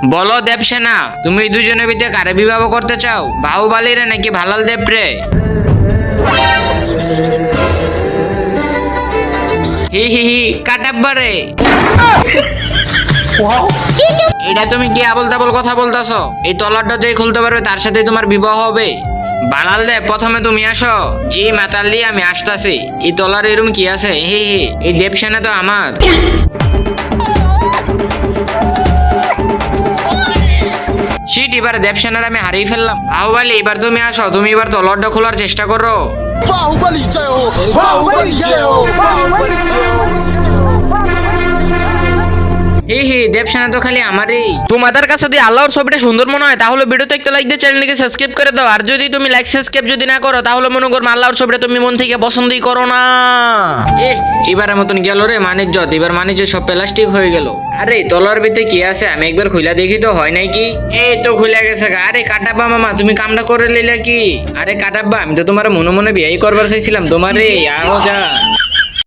বলো দেবসেনা, তুমি দুজনের ভিতরে কারে বিবাহ করতে চাও? বাহুবালী রে নাকি ভালাল দেব রে? হি হি হি কাটাব্বা রে। এটা তুমি কি আবল তাবল কথা বলতেছো? এই তলারটা যে খুলতে পারবে তার সাথে তোমার বিবাহ হবে। বালাল দেব প্রথমে তুমি আসো। জি মাতাল দিয়ে আমি আসতাছি। এই তলার এরম কি আছে? হে হে, এই দেবসেনা তো আমার। শিট, এবার দেবসেনার আমি হারিয়ে ফেললাম। বাহুবালি এবার তুমি আসো, তুমি এবার তলারটা খোলার চেষ্টা করো। बाहुबली जय हो बाहुबली जय हो बाहुबली जय हो হে হে, দেবসেনা তো খালি আমারই। তোমাদের কাছে যদি আল্লাহর ছবিটা সুন্দর মনে হয় তাহলে ভিডিওতে একটা লাইক দিয়ে চ্যানেলটিকে সাবস্ক্রাইব করে দাও। আর যদি তুমি লাইক সাবস্ক্রাইব যদি না করো তাহলে মনে করো আল্লাহর ছবিটা তুমি মন থেকে পছন্দই করো না। এবারের মতন গেল রে মানিজ্জত, এবার মানিজ্য সব প্লাস্টিক হয়ে গেল। আরে তলার ভিতরে কি আছে আমি একবার খুলে দেখি তো, হয় নাই কি? এই তো খুলে গেছে গা। আরে কাটাব্বা মামা, তুমি কামটা করে নিলে কি? আরে কাটাব্বা, আমি তো তোমার মনে মনে বিয়াই করবার চাইছিলাম তোমারে। আও যা।